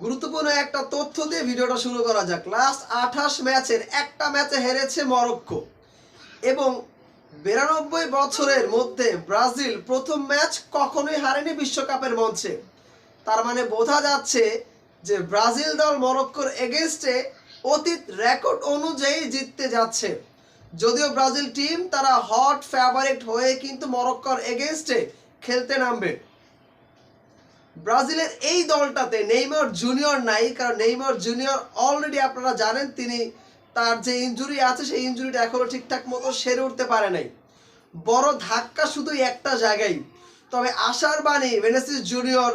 গুরুত্বপূর্ণ একটা তথ্য দিয়ে ভিডিওটা শুরু করা যাক। লাস্ট 28 ম্যাচের একটা ম্যাচে হেরেছে মরক্কো এবং 92 বছরের মধ্যে ব্রাজিল প্রথম ম্যাচ কখনোই হারেনি বিশ্বকাপের মঞ্চে। তার মানে বোঝা যাচ্ছে যে ব্রাজিল দল মরক্কোর এগেইনস্টে অতীত রেকর্ড অনুযায়ী জিততে যাচ্ছে। যদিও ব্রাজিল টিম তারা হট ফেভারিট হয়ে কিন্তু মরক্কোর এগেইনস্টে খেলতে নামবে। ব্রাজিলের এই দলটাতে নেইমার জুনিয়র নাই, কারণ নেইমার জুনিয়র অলরেডি আপনারা জানেন তিনি তার যে ইনজুরি আছে সেই ইনজুরিটা এখনো ঠিকঠাক মতো সেরে উঠতে পারে নাই। বড় ধাক্কা শুধু একটা জায়গায়। তবে আশার বাণী ভিনিসিয়াস জুনিয়র,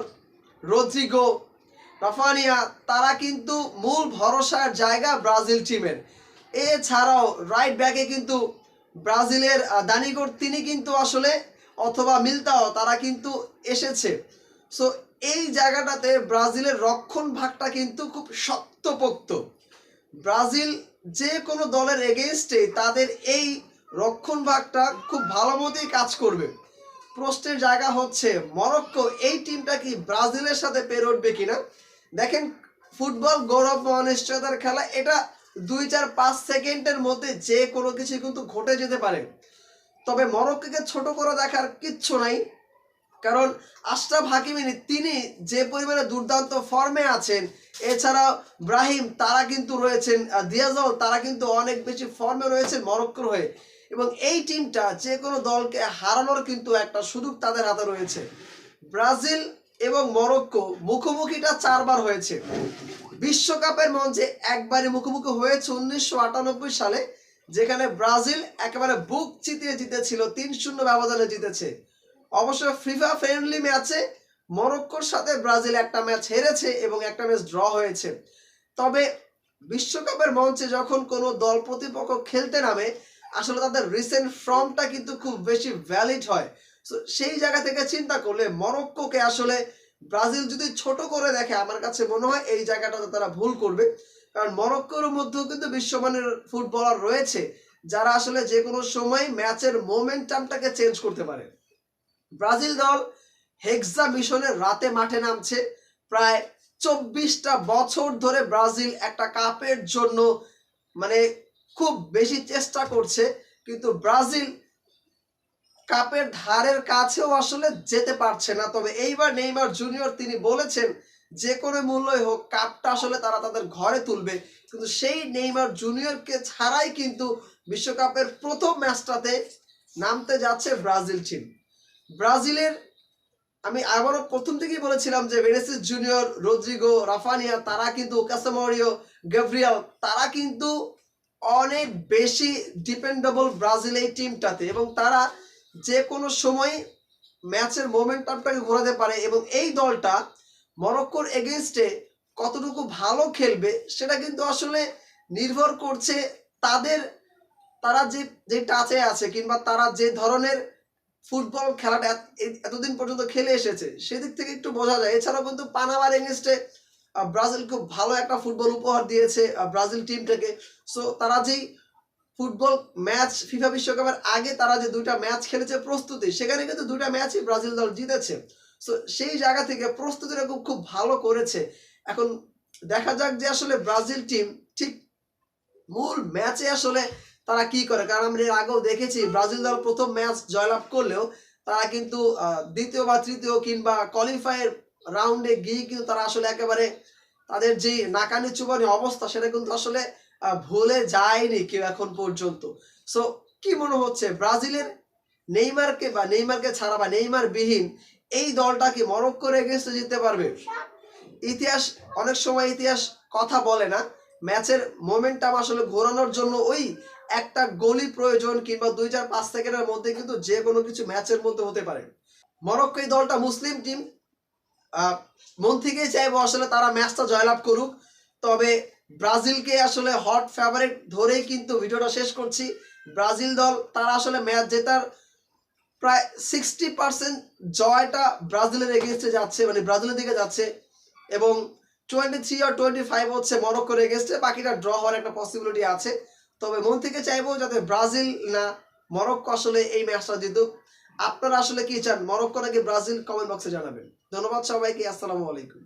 রদ্রিগো, রাফিনিয়া তারা কিন্তু মূল ভরসার জায়গা ব্রাজিল টিমের। এছাড়াও রাইট ব্যাকে কিন্তু ব্রাজিলের দানিগর তিনি কিন্তু আসলে অথবা মিলতাও তারা কিন্তু এসেছে। সো এই জায়গাটাতে ব্রাজিলের রক্ষণ ভাগটা কিন্তু খুব শক্তপোক্ত। ব্রাজিল যে কোনো দলের এগেইনস্টে তাদের এই রক্ষণ ভাগটা খুব ভালো মতোই কাজ করবে। প্রশ্নের জায়গা হচ্ছে মরক্কো এই টিমটা কি ব্রাজিলের সাথে পেরে উঠবে কিনা। দেখেন, ফুটবল গৌরব অনিশ্চয়তার খেলা, এটা 2-4-5 সেকেন্ডের মধ্যে যে কোনো কিছু কিন্তু ঘটে যেতে পারে। তবে মরক্কোকে ছোট করে দেখার কিচ্ছু নাই, কারণ আশরাফ হাকিমি তিনি যে পরিমাণে দুর্দান্ত ফর্মে আছেন, এছাড়াও ব্রাহিম তারা কিন্তু রয়েছেন, দিয়াজল তারা কিন্তু অনেক বেশি ফর্মে রয়েছেন মরক্কোর হয়ে। এবং এই টিমটা যে কোনো দলকে হারানোর কিন্তু একটা সুযোগ তাদের হাতে রয়েছে। ব্রাজিল এবং মরক্কো মুখোমুখিটা 4 বার হয়েছে। বিশ্বকাপের মঞ্চে একবারই মুখোমুখি হয়েছে 1998 সালে, যেখানে ব্রাজিল একেবারে বুক চিতিয়ে জিতেছিল, 3-0 ব্যবধানে জিতেছে। অবশ্য ফিফা ফ্রেন্ডলি ম্যাচে মরক্কোর সাথে ব্রাজিল একটা ম্যাচ হেরেছে এবং একটা ম্যাচ ড্র হয়েছে। তবে বিশ্বকাপের মঞ্চে যখন কোনো দল প্রতিপক্ষ খেলতে নামে, আসলে তাদের রিসেন্ট ফর্মটা কিন্তু খুব বেশি ভ্যালিড হয়। সো সেই জায়গা থেকে চিন্তা করলে মরক্কোকে আসলে ব্রাজিল যদি ছোট করে দেখে, আমার কাছে মনে হয় এই জায়গাটাতে তারা ভুল করবে। কারণ মরক্কোর মধ্যেও কিন্তু বিশ্বমানের ফুটবলার রয়েছে যারা আসলে যে কোনো সময় ম্যাচের মোমেন্টামটাকে চেঞ্জ করতে পারে। ব্রাজিল দল হেক্সা মিশনে রাতে মাঠে নামছে। প্রায় 24টা বছর ধরে ব্রাজিল একটা কাপের জন্য মানে খুব বেশি চেষ্টা করছে, কিন্তু ব্রাজিল কাপের ধারের কাছেও আসলে যেতে পারছে না। তবে এইবার নেইমার জুনিয়র তিনি বলেছেন যে কোনো মূল্যই হোক কাপটা আসলে তারা তাদের ঘরে তুলবে। কিন্তু সেই নেইমার জুনিয়রকে ছাড়াই কিন্তু বিশ্বকাপের প্রথম ম্যাচটাতে নামতে যাচ্ছে ব্রাজিল টিম। ব্রাজিলের আমি আবারও প্রথম থেকেই বলেছিলাম যে ভিনিসিয়াস জুনিয়র, রদ্রিগো, রাফিনিয়া তারা কিন্তু, কাসেমিরো, গ্যাব্রিয়েল তারা কিন্তু অনেক বেশি ডিপেন্ডেবল ব্রাজিল এই টিমটাতে, এবং তারা যে কোনো সময় ম্যাচের মোমেন্টামটাকে ঘোরাতে পারে। এবং এই দলটা মরক্কোর এগেইনস্টে কতটুকু ভালো খেলবে সেটা কিন্তু আসলে নির্ভর করছে তারা যে টাচে আছে কিংবা তারা যে ধরনের ফুটবল খেলাটা এতদিন পর্যন্ত খেলে এসেছে সেদিক থেকে একটু বোঝা যায়। এছাড়াও কিন্তু পানামার এগেইনস্টে ব্রাজিল খুব ভালো একটা ফুটবল উপহার দিয়েছে ব্রাজিল টিমটাকে। সো তারা যেই ফুটবল ম্যাচ ফিফা বিশ্বকাপের আগে তারা যে 2টা ম্যাচ খেলেছে প্রস্তুতি, সেখানে কিন্তু 2টা ম্যাচই ব্রাজিল দল জিতেছে। সো সেই জায়গা থেকে প্রস্তুতিটা খুব ভালো করেছে। এখন দেখা যাক যে আসলে ব্রাজিল টিম ঠিক মূল ম্যাচে আসলে তারা কি করে। কারণ আমরা এর আগেও দেখেছি ব্রাজিল দল প্রথম ম্যাচ জয়লাভ করলেও তারা কিন্তু দ্বিতীয় বা তৃতীয় কিংবা কোয়ালিফায়ার রাউন্ডে গিয়ে কিন্তু তারা আসলে একেবারে তাদের যে নাকানি চুবানি অবস্থা সেটা কিন্তু আসলে ভুলে যায়নি কেউ এখন পর্যন্ত। সো কি মনে হচ্ছে ব্রাজিলের নেইমারকে ছাড়া বা নেইমার বিহীন এই দলটা কি মরক্কোর এগেইনস্টে জিততে পারবে? অনেক সময় ইতিহাস কথা বলে না। ম্যাচের মোমেন্টাম আসলে ঘোরানোর জন্য ওই একটা গোলই প্রয়োজন, কিংবা 2-4-5 সেকেন্ডের মধ্যে কিন্তু যে কোনো কিছু ম্যাচের মধ্যে হতে পারে। মরক্কো এই দলটা মুসলিম টিম, মন থেকেই চাইবো আসলে তারা ম্যাচটা জয়লাভ করুক। তবে ব্রাজিলকে আসলে হট ফেভারিট ধরেই কিন্তু ভিডিওটা শেষ করছি। ব্রাজিল দল তারা আসলে ম্যাচ জেতার প্রায় 60% জয়টা ব্রাজিলের এগেইনস্টে যাচ্ছে, মানে ব্রাজিলের দিকে যাচ্ছে, এবং 23 or 25 হচ্ছে মরক্কোর এগেইনস্টে, বাকিটা ড্র হওয়ার একটা পসিবিলিটি আছে। তবে মন থেকে চাইবো যাতে ব্রাজিল না মরক্কো আসলে এই ম্যাচটা জিতুক। আপনারা আসলে কি চান, মরক্কো নাকি ব্রাজিল? কমেন্ট বক্সে জানাবেন। ধন্যবাদ সবাইকে, আসসালামু আলাইকুম।